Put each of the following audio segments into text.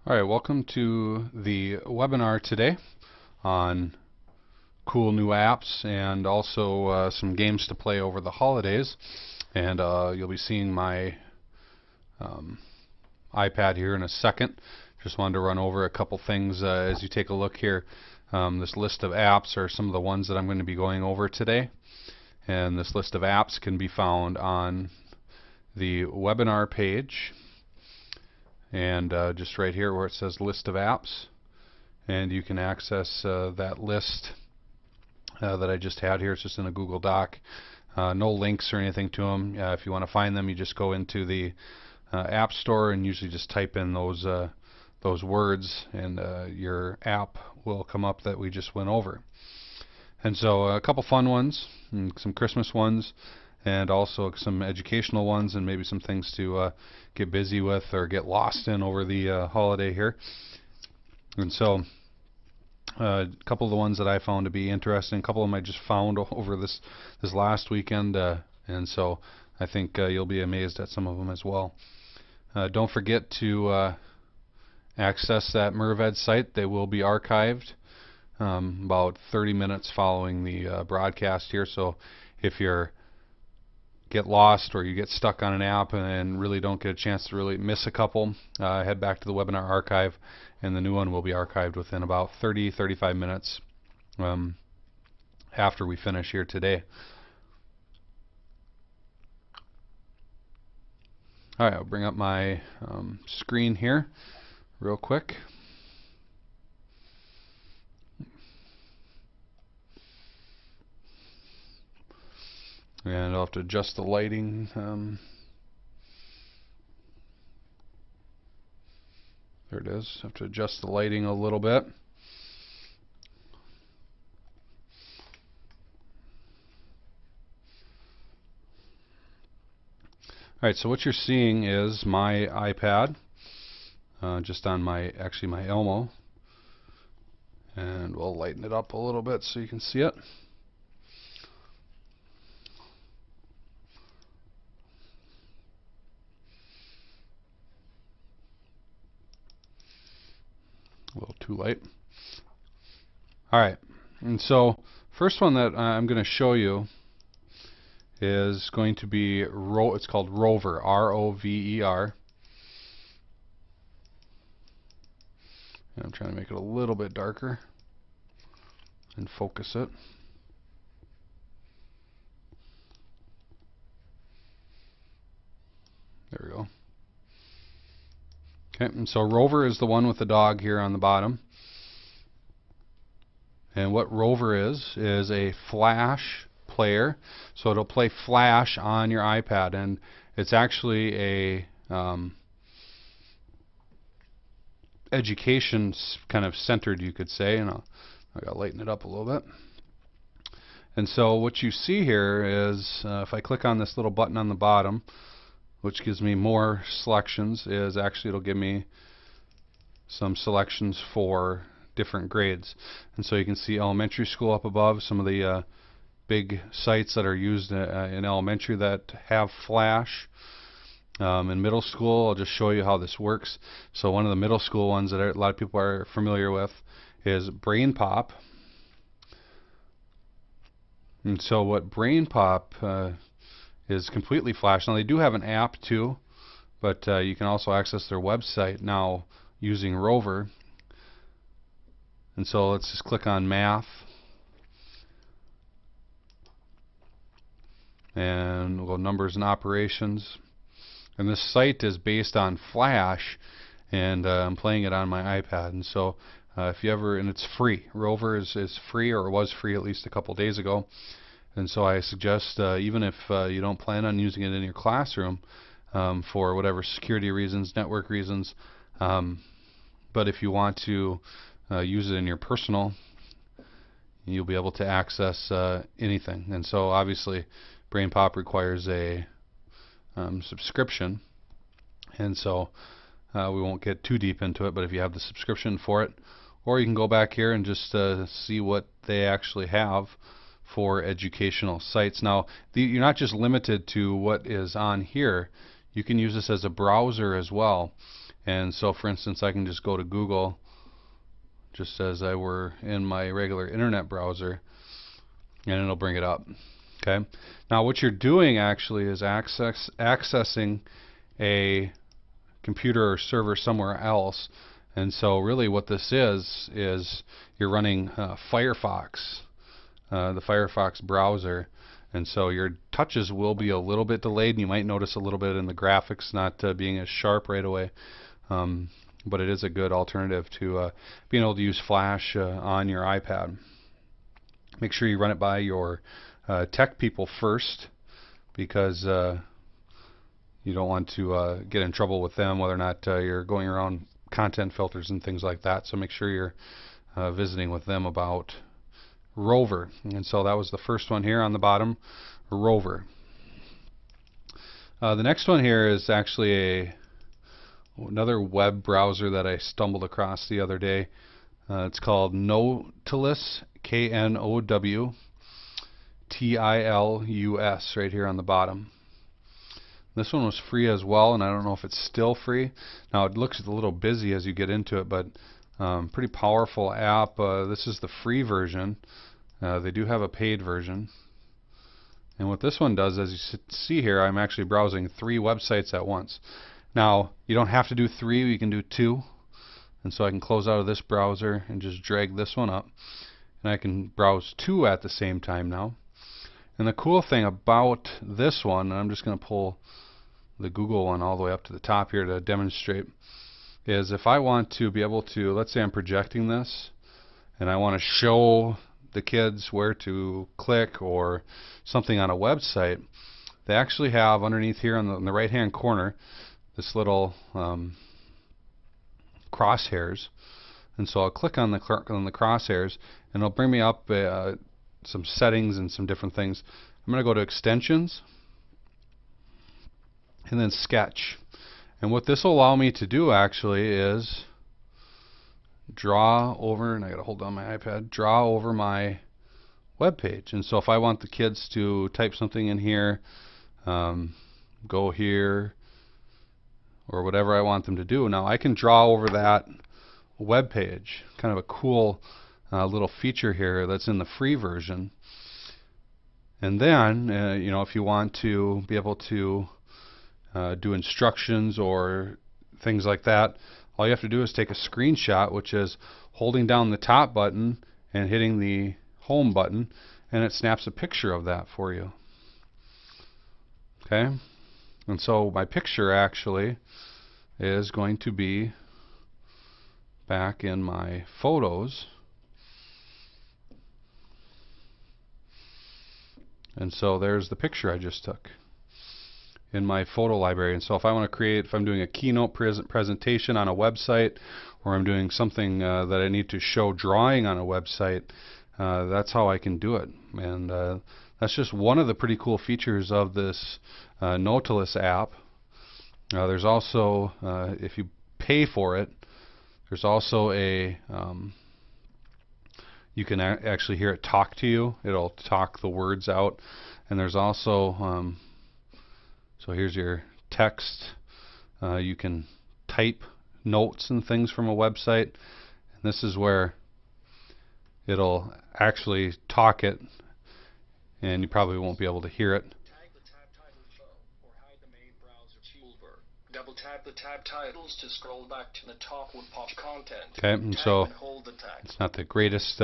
All right, welcome to the webinar today on cool new apps and also some games to play over the holidays. And you'll be seeing my iPad here in a second. Just wanted to run over a couple things as you take a look here. This list of apps are some of the ones that I'm going to be going over today. And this list of apps can be found on the webinar page. And just right here where it says list of apps, and you can access that list that I just had here. It's just in a Google Doc, no links or anything to them. If you want to find them, you just go into the App Store and usually just type in those words, and your app will come up that we just went over. And so a couple fun ones, and some Christmas ones, and also some educational ones, and maybe some things to get busy with or get lost in over the holiday here. And so a couple of the ones that I found to be interesting, a couple of them I just found over this last weekend, and so I think you'll be amazed at some of them as well. Don't forget to access that NORAD site. They will be archived about 30 minutes following the broadcast here, so if you're get lost or you get stuck on an app and really don't get a chance to really miss a couple, head back to the webinar archive, and the new one will be archived within about 30-35 minutes after we finish here today. Alright, I'll bring up my screen here real quick. And I'll have to adjust the lighting. There it is. Have to adjust the lighting a little bit. Alright, so what you're seeing is my iPad, just on my Elmo. And we'll lighten it up a little bit so you can see it. A little too light. Alright, and so first one that I'm going to show you is going to be, it's called Rover, R-O-V-E-R. And I'm trying to make it a little bit darker and focus it. There we go. Okay, and so Rover is the one with the dog here on the bottom. And what Rover is a flash player. So it'll play Flash on your iPad, and it's actually a education kind of centered, you could say. And I gotta lighten it up a little bit. And so what you see here is if I click on this little button on the bottom, which gives me more selections, is actually it'll give me some selections for different grades. And so you can see elementary school up above, some of the big sites that are used in elementary that have Flash. In middle school, I'll just show you how this works. So one of the middle school ones that a lot of people are familiar with is Brain Pop. And so what Brain Pop is completely Flash. Now they do have an app too, but you can also access their website now using Rover. And so let's just click on Math, and we'll go Numbers and Operations. And this site is based on Flash, and I'm playing it on my iPad. And so if you ever, and it's free. Rover is free, or was free at least a couple days ago. And so I suggest, even if you don't plan on using it in your classroom for whatever security reasons, network reasons, but if you want to use it in your personal, you'll be able to access anything. And so obviously Brain Pop requires a subscription, and so we won't get too deep into it, but if you have the subscription for it, or you can go back here and just see what they actually have for educational sites. Now, you're not just limited to what is on here. You can use this as a browser as well. And so for instance, I can just go to Google just as I were in my regular internet browser, and it'll bring it up. Okay. Now what you're doing actually is accessing a computer or server somewhere else. And so really what this is you're running Firefox, the Firefox browser. And so your touches will be a little bit delayed, and you might notice a little bit in the graphics not being as sharp right away. But it is a good alternative to being able to use Flash on your iPad. Make sure you run it by your tech people first, because you don't want to get in trouble with them whether or not you're going around content filters and things like that. So make sure you're visiting with them about Rover. And so that was the first one here on the bottom, Rover. The next one here is actually another web browser that I stumbled across the other day. It's called Tillis, KNOWTILUS, right here on the bottom. This one was free as well, and I don't know if it's still free. Now it looks a little busy as you get into it, but pretty powerful app. This is the free version. They do have a paid version. And what this one does, as you see here, I'm actually browsing 3 websites at once. Now, you don't have to do 3, you can do 2. And so I can close out of this browser and just drag this one up. And I can browse 2 at the same time now. And the cool thing about this one, and I'm just going to pull the Google one all the way up to the top here to demonstrate, is if I want to be able to, let's say I'm projecting this, and I want to show the kids where to click or something on a website, they actually have underneath here on the right hand corner this little crosshairs. And so I'll click on the crosshairs, and it'll bring me up some settings and some different things. I'm going to go to extensions and then sketch. And what this will allow me to do actually is draw over, and I got to hold on my iPad, draw over my web page. And so if I want the kids to type something in here, go here, or whatever I want them to do, now I can draw over that web page. Kind of a cool little feature here that's in the free version. And then you know, if you want to be able to do instructions or things like that, all you have to do is take a screenshot, which is holding down the top button and hitting the home button, and it snaps a picture of that for you. Okay, and so my picture actually is going to be back in my photos. And so there's the picture I just took in my photo library. And so if I want to create, if I'm doing a keynote presentation on a website, or I'm doing something that I need to show drawing on a website, that's how I can do it. And that's just one of the pretty cool features of this Tillis app. There's also, if you pay for it, there's also a you can actually hear it talk to you. It'll talk the words out. And there's also so here's your text. You can type notes and things from a website. And this is where it'll actually talk it, and you probably won't be able to hear it. Tag the tab titles show or hide the main browser toolbar. Double tap the tab titles to scroll back to the top with pop content. Okay, and tag so and hold the tag. it's not the greatest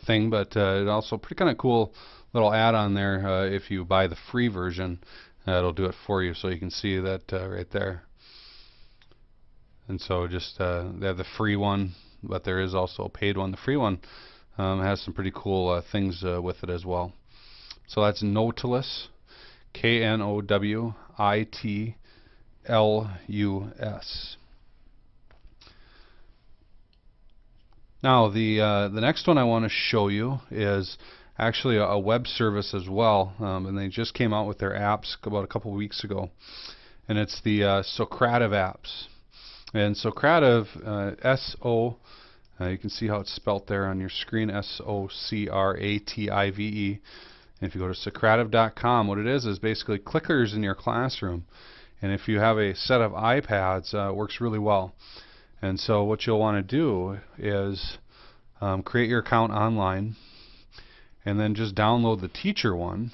thing, but it also pretty kind of cool little add-on there. If you buy the free version, it'll do it for you, so you can see that right there. And so just they have the free one, but there is also a paid one. The free one has some pretty cool things with it as well. So that's Tillis, KNOWITLUS. Now the next one I want to show you is actually a web service as well, and they just came out with their apps about a couple weeks ago, and it's the Socrative apps. And Socrative, you can see how it's spelt there on your screen, SOCRATIVE. And if you go to Socrative.com, what it is basically clickers in your classroom. And if you have a set of iPads, it works really well. And so what you'll want to do is create your account online, and then just download the teacher one.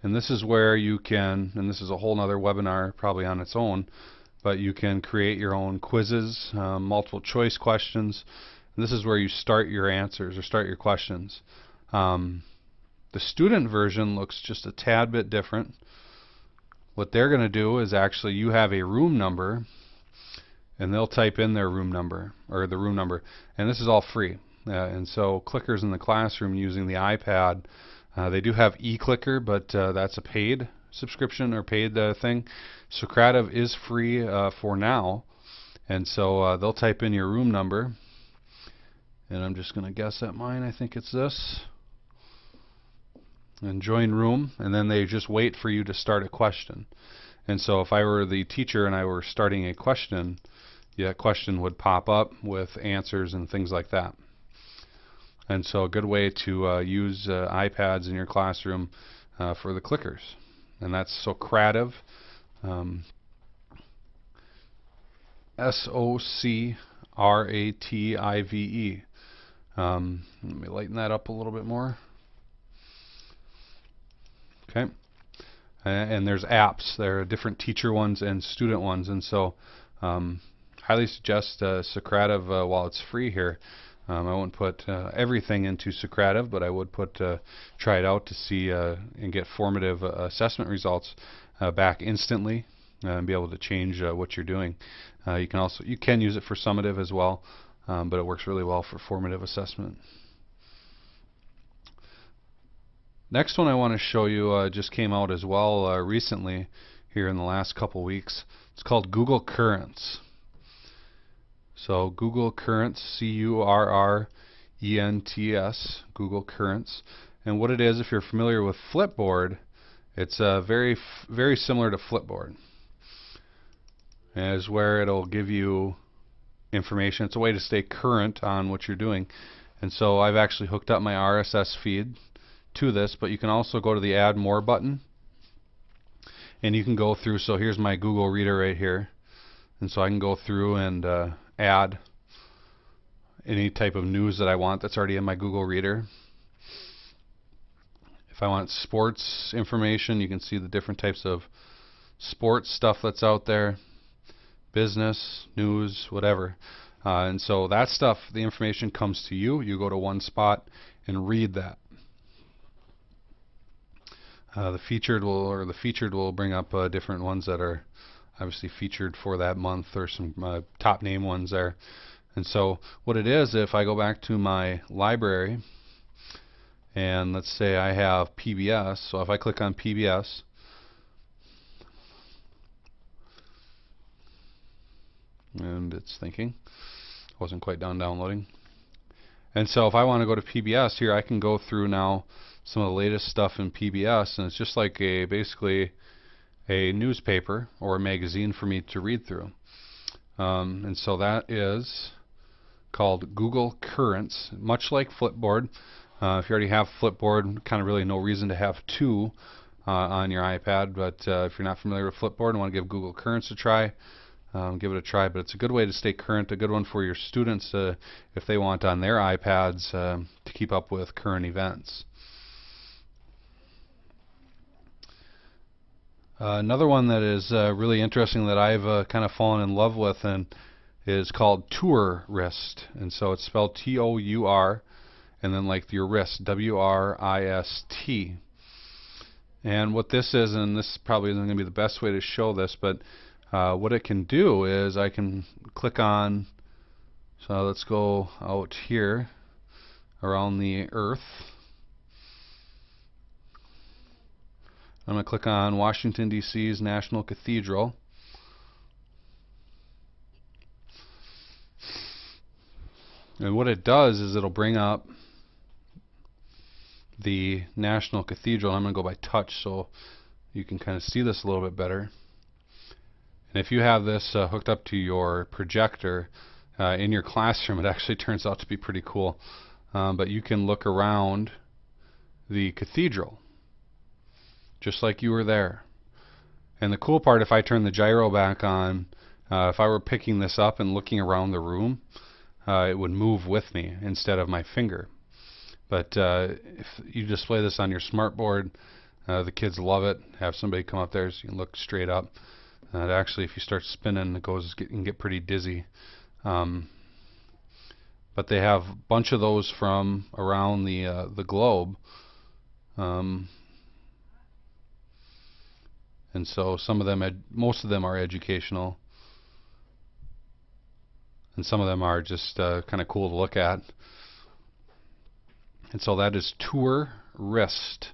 And this is where you can, and this is a whole nother webinar probably on its own, but you can create your own quizzes, multiple choice questions. And this is where you start your answers or start your questions. The student version looks just a tad bit different. What they're going to do is actually you have a room number, and they'll type in their room number, or the room number, and this is all free. And so clickers in the classroom using the iPad, they do have eClicker, but that's a paid subscription or paid thing. Socrative is free for now, and so they'll type in your room number, and I'm just going to guess at mine. I think it's this, and join room, and then they just wait for you to start a question. And so if I were the teacher and I were starting a question, that question would pop up with answers and things like that. And so a good way to use iPads in your classroom for the clickers. And that's Socrative, S-O-C-R-A-T-I-V-E. Let me lighten that up a little bit more. Okay. And there's apps. There are different teacher ones and student ones. And so highly suggest Socrative while it's free here. I won't put everything into Socrative, but I would try it out to see and get formative assessment results back instantly and be able to change what you're doing. You can use it for summative as well, but it works really well for formative assessment. Next one I want to show you just came out as well recently here in the last couple weeks. It's called Google Currents. So Google Currents, C-U-R-R-E-N-T-S, Google Currents. And what it is, if you're familiar with Flipboard, it's very similar to Flipboard. As where it'll give you information. It's a way to stay current on what you're doing. And so I've actually hooked up my RSS feed to this, but you can also go to the Add More button, and you can go through. So here's my Google Reader right here, and so I can go through and add any type of news that I want that's already in my Google Reader. If I want sports information, you can see the different types of sports stuff that's out there, business, news, whatever. And so that stuff, the information comes to you. You go to one spot and read that. The featured will bring up different ones that are obviously featured for that month, or some top name ones there. And so what it is, if I go back to my library, and let's say I have PBS, so if I click on PBS, and it's thinking, wasn't quite done downloading. And so if I want to go to PBS here, I can go through now some of the latest stuff in PBS, and it's just like basically a newspaper or a magazine for me to read through. And so that is called Google Currents, much like Flipboard. If you already have Flipboard, kind of really no reason to have two on your iPad, but if you're not familiar with Flipboard and want to give Google Currents a try, give it a try. But it's a good way to stay current, a good one for your students if they want on their iPads to keep up with current events. Another one that is really interesting that I've kind of fallen in love with and is called Tourist. And so it's spelled T-O-U-R, and then like your wrist, W-R-I-S-T. And what this is, and this probably isn't going to be the best way to show this, but what it can do is I can click on, so let's go out here around the Earth. I'm going to click on Washington, D.C.'s National Cathedral. And what it does is it'll bring up the National Cathedral. I'm going to go by touch so you can kind of see this a little bit better. And if you have this hooked up to your projector in your classroom, it actually turns out to be pretty cool. But you can look around the cathedral just like you were there. And the cool part, if I turn the gyro back on, if I were picking this up and looking around the room, it would move with me instead of my finger. But if you display this on your smartboard, the kids love it. Have somebody come up there so you can look straight up. Actually, if you start spinning, it can get pretty dizzy. But they have a bunch of those from around the globe. And so some of them, most of them are educational, and some of them are just kind of cool to look at. And so that is Tour Wrist,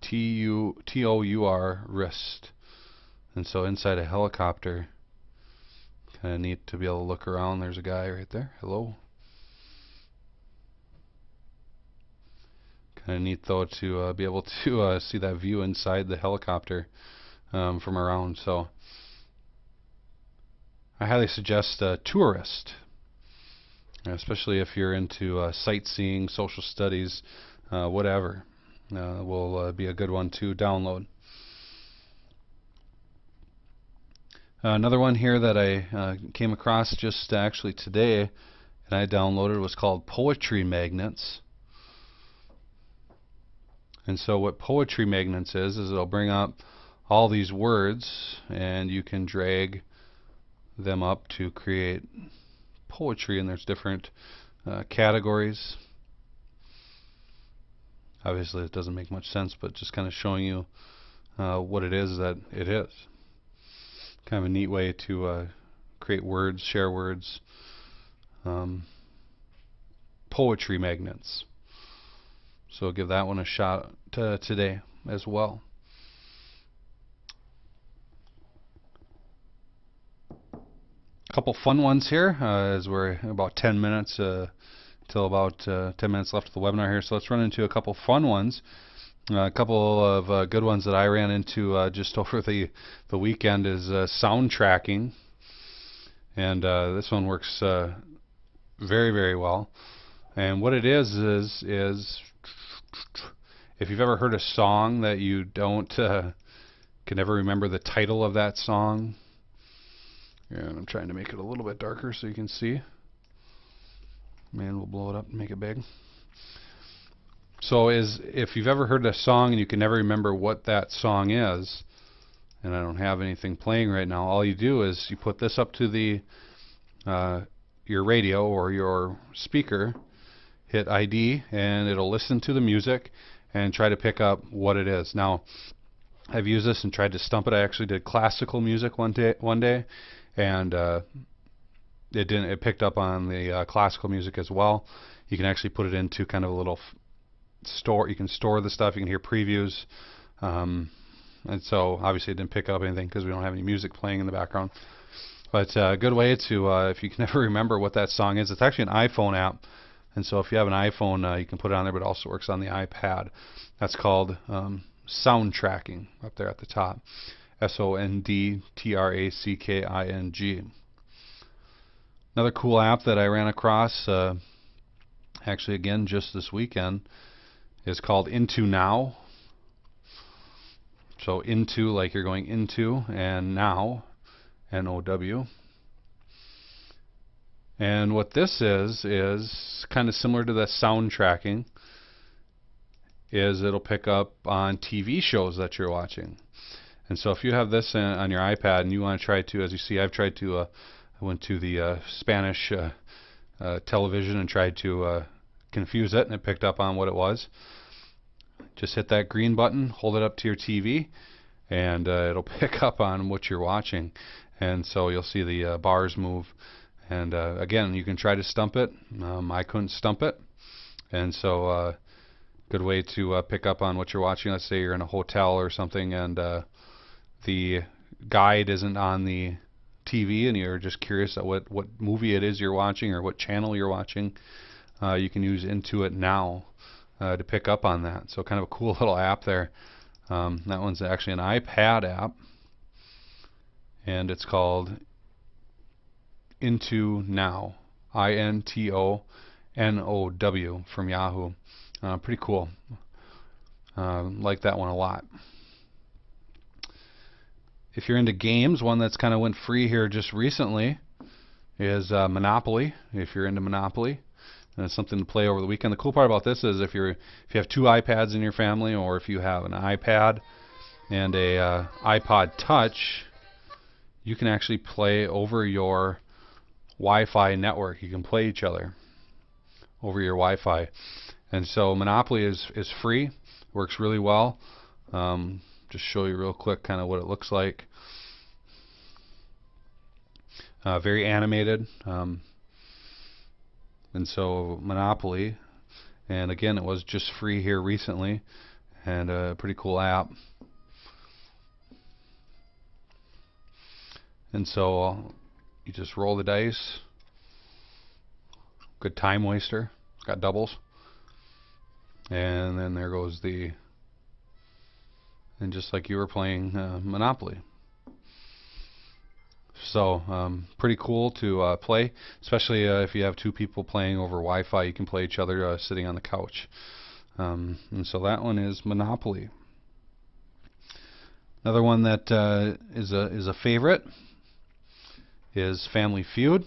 T-O-U-R wrist. And so inside a helicopter, kind of neat to be able to look around. There's a guy right there. Hello. Kind of neat though to be able to see that view inside the helicopter from around. So I highly suggest Tour Wrist, especially if you're into sightseeing, social studies, whatever. Will be a good one to download. Another one here that I came across just actually today and I downloaded was called Poetry Magnets. And so what Poetry Magnets is it'll bring up all these words and you can drag them up to create poetry, and there's different categories. Obviously it doesn't make much sense, but just kind of showing you what it is that it is. Kind of a neat way to create words, share words. Poetry Magnets. So give that one a shot today as well. A couple fun ones here as we're about 10 minutes till about 10 minutes left of the webinar here. So let's run into a couple fun ones. A couple of good ones that I ran into just over the weekend is sound tracking. And this one works very, very well. And what it is if you've ever heard a song that you don't can never remember the title of that song. And I'm trying to make it a little bit darker so you can see. Man, we'll blow it up and make it big. So if you've ever heard a song and you can never remember what that song is, and I don't have anything playing right now, all you do is you put this up to the your radio or your speaker, hit ID, and it'll listen to the music and try to pick up what it is. Now, I've used this and tried to stump it. I actually did classical music one day, and it picked up on the classical music as well. You can actually put it into kind of a little store. You can store the stuff. You can hear previews, and so obviously it didn't pick up anything because we don't have any music playing in the background. But a good way to, if you can never remember what that song is, it's actually an iPhone app. And so if you have an iPhone, you can put it on there, but it also works on the iPad. That's called sound tracking up there at the top. SONDTRACKING. Another cool app that I ran across, actually again just this weekend, is called Into Now. So into, like you're going into, and now, N-O-W. And what this is kind of similar to the sound tracking, is it'll pick up on TV shows that you're watching. And so if you have this on your iPad and you want to try to, as you see, I've tried to, I went to the Spanish television and tried to confuse it, and it picked up on what it was. Just hit that green button, hold it up to your TV, and it'll pick up on what you're watching. And so you'll see the bars move. And again, you can try to stump it. I couldn't stump it. And so good way to pick up on what you're watching. Let's say you're in a hotel or something and the guide isn't on the TV and you're just curious at what movie it is you're watching or what channel you're watching. You can use Into It Now to pick up on that. So kind of a cool little app there. That one's actually an iPad app. And it's called Into Now, INTONOW from Yahoo. Pretty cool. Like that one a lot. If you're into games, one that's kind of went free here just recently is Monopoly. If you're into Monopoly, and it's something to play over the weekend. The cool part about this is if you have two iPads in your family, or if you have an iPad and a iPod Touch, you can actually play over your Wi-Fi network. You can play each other over your Wi-Fi, and so Monopoly is free. Works really well. Just show you real quick kind of what it looks like. Very animated, and so Monopoly, and again it was just free here recently, and a pretty cool app. And so you just roll the dice. Good time waster. It's got doubles, and then there goes and just like you were playing Monopoly. So pretty cool to play, especially if you have two people playing over Wi-Fi. You can play each other sitting on the couch. And so that one is Monopoly. Another one that is a favorite is Family Feud.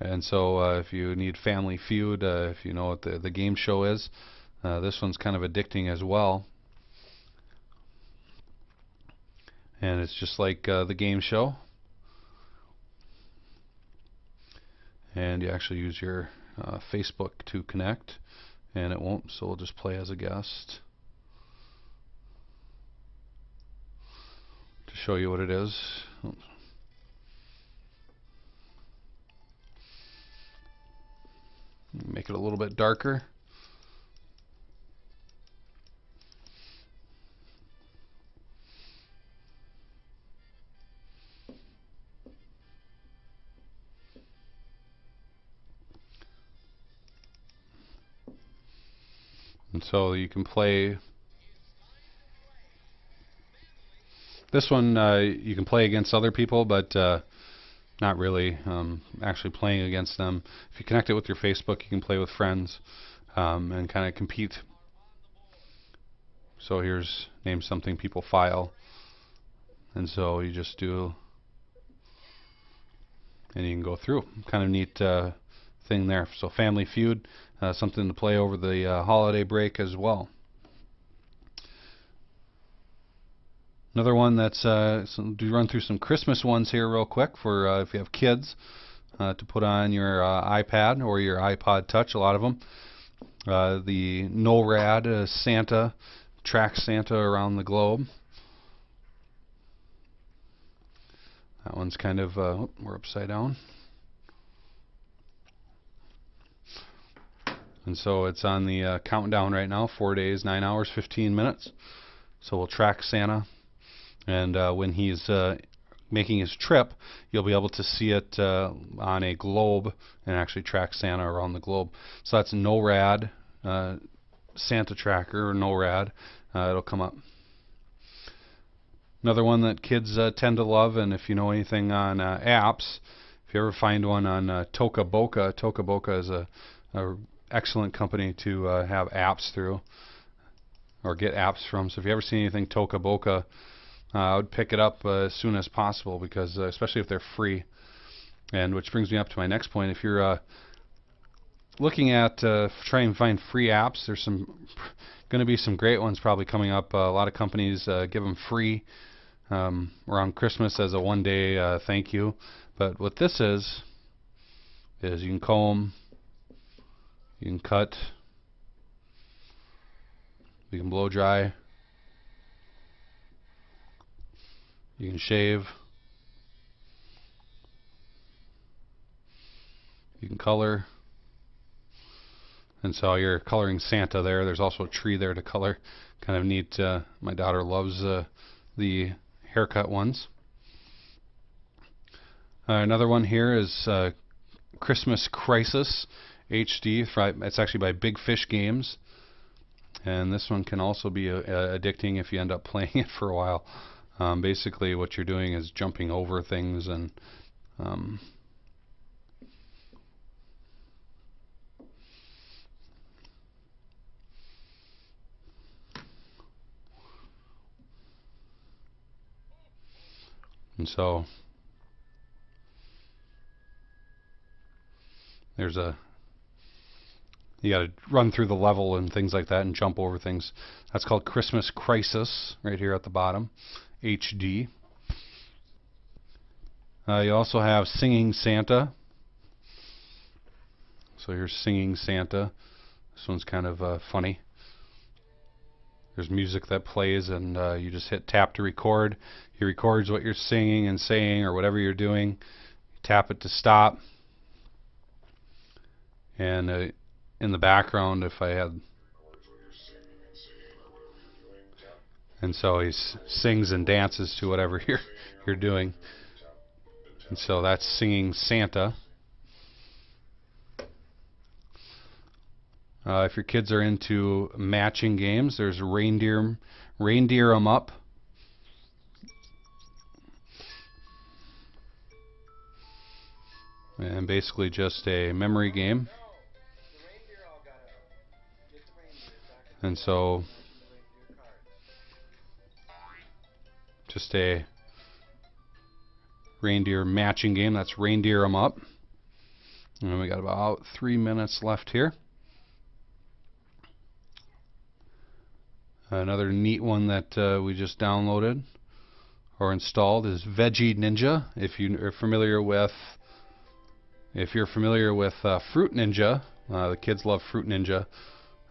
And so if you need Family Feud, if you know what the game show is, this one's kind of addicting as well. And it's just like the game show. And you actually use your Facebook to connect, and it won't, so we'll just play as a guest to show you what it is. Make it a little bit darker. And so you can play this one. You can play against other people, but not really actually playing against them. If you connect it with your Facebook, you can play with friends and kind of compete. So here's name something people file, and so you just do, and you can go through. Kind of neat thing there. So Family Feud, something to play over the holiday break as well. Another one that's do run through some Christmas ones here real quick for if you have kids to put on your iPad or your iPod Touch. A lot of them. The NORAD Santa tracks Santa around the globe. That one's kind of we're upside down. And so it's on the countdown right now, 4 days, 9 hours, 15 minutes. So we'll track Santa, and when he's making his trip, you'll be able to see it on a globe and actually track Santa around the globe. So that's NORAD, Santa Tracker, or NORAD. It'll come up. Another one that kids tend to love, and if you know anything on apps, if you ever find one on Toca Boca is a excellent company to have apps through or get apps from. So if you ever see anything Toca Boca, I would pick it up as soon as possible, because especially if they're free. And which brings me up to my next point. If you're looking at trying to find free apps, there's going to be some great ones probably coming up. A lot of companies give them free around Christmas as a one-day thank you. But what this is you can comb, you can cut, you can blow dry, you can shave, you can color. And so you're coloring Santa there. There's also a tree there to color. Kind of neat. My daughter loves the haircut ones. Another one here is Christmas Crisis HD. It's actually by Big Fish Games. And this one can also be addicting if you end up playing it for a while. Basically what you're doing is jumping over things and And so there's you got to run through the level and things like that and jump over things. That's called Christmas Crisis right here at the bottom, HD. You also have Singing Santa. So here's Singing Santa. This one's kind of funny. There's music that plays, and you just hit tap to record. He records what you're singing and saying or whatever you're doing. Tap it to stop. And in the background, if I had... And so he sings and dances to whatever you're doing. And so that's Singing Santa. If your kids are into matching games, there's Reindeer 'em Up. And basically just a memory game. And so just a reindeer matching game. That's Reindeer 'em Up. And we got about 3 minutes left here. Another neat one that we just downloaded or installed is Veggie Ninja. If you're familiar with Fruit Ninja, the kids love Fruit Ninja.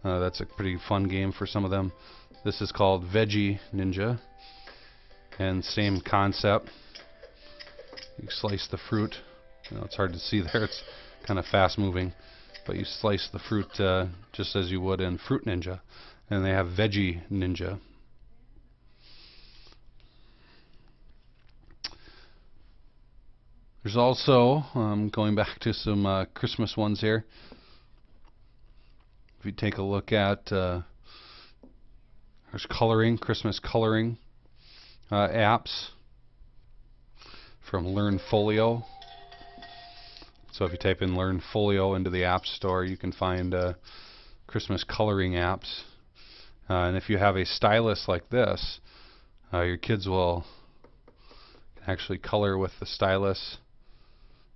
That's a pretty fun game for some of them. This is called Veggie Ninja, and same concept. You slice the fruit. It's hard to see there. It's kind of fast moving, but you slice the fruit just as you would in Fruit Ninja. And they have Veggie Ninja. There's also, going back to some Christmas ones here. If you take a look at, there's Christmas coloring apps from Learn Folio. So if you type in Learn Folio into the App Store, you can find Christmas coloring apps. And if you have a stylus like this, your kids will actually color with the stylus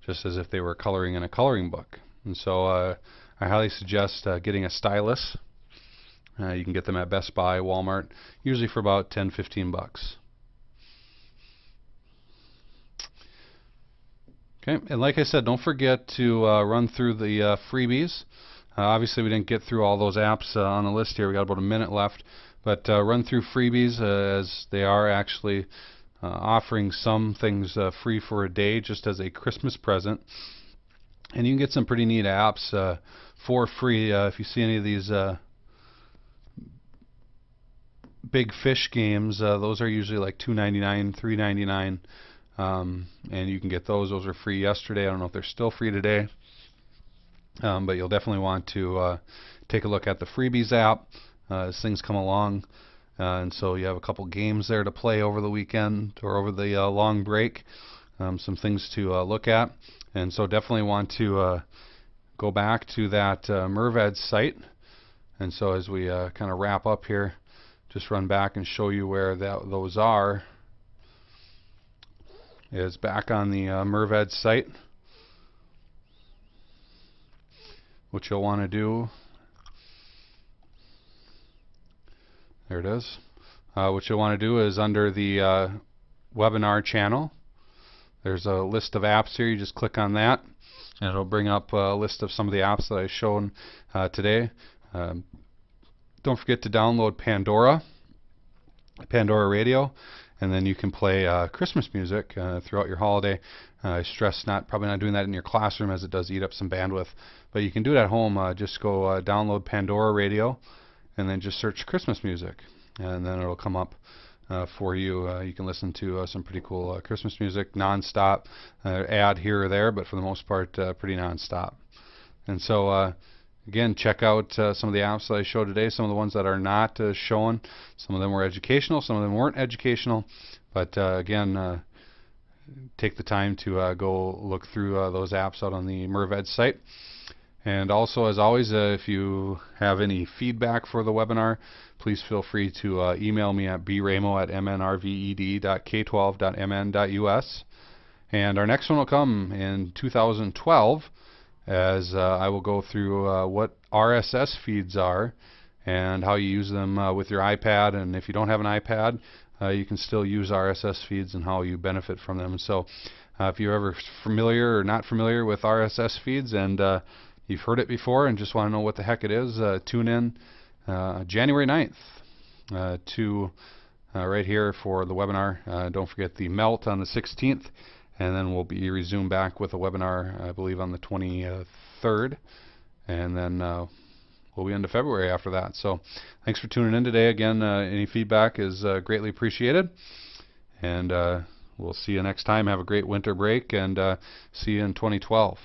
just as if they were coloring in a coloring book. And so I highly suggest getting a stylus. You can get them at Best Buy, Walmart, usually for about $10-15 bucks. Okay, and like I said, don't forget to run through the freebies. Obviously, we didn't get through all those apps on the list here. We got about a minute left, but run through freebies as they are actually offering some things free for a day, just as a Christmas present. And you can get some pretty neat apps for free. If you see any of these big fish games, those are usually like $2.99, $3.99, and you can get those. Those were free yesterday. I don't know if they're still free today. But you'll definitely want to take a look at the freebies app as things come along. And so you have a couple games there to play over the weekend or over the long break. Some things to look at. And so definitely want to go back to that NORAD site. And so as we kind of wrap up here, just run back and show you where those are. Is back on the NORAD site. What you'll want to do, there it is. What you'll want to do is under the webinar channel, there's a list of apps here. You just click on that, and it'll bring up a list of some of the apps that I've shown today. Don't forget to download Pandora Radio, and then you can play Christmas music throughout your holiday. I stress probably not doing that in your classroom, as it does eat up some bandwidth, but you can do it at home. Just go download Pandora Radio and then just search Christmas music, and then it'll come up for you. You can listen to some pretty cool Christmas music non-stop, ad here or there, but for the most part pretty non-stop. And so again, check out some of the apps that I showed today, some of the ones that are not shown. Some of them were educational, some of them weren't educational, but again, take the time to go look through those apps out on the NORAD site. And also, as always, if you have any feedback for the webinar, please feel free to email me at braymo@mnrved.k12.mn.us. And our next one will come in 2012, as I will go through what RSS feeds are and how you use them with your iPad. And if you don't have an iPad, you can still use RSS feeds and how you benefit from them. So if you're ever familiar or not familiar with RSS feeds and you've heard it before and just want to know what the heck it is, tune in January 9th to right here for the webinar. Don't forget the melt on the 16th, and then we'll be resumed back with a webinar, I believe, on the 23rd, and then we'll be into February after that. So thanks for tuning in today. Again, any feedback is greatly appreciated, and we'll see you next time. Have a great winter break, and see you in 2012.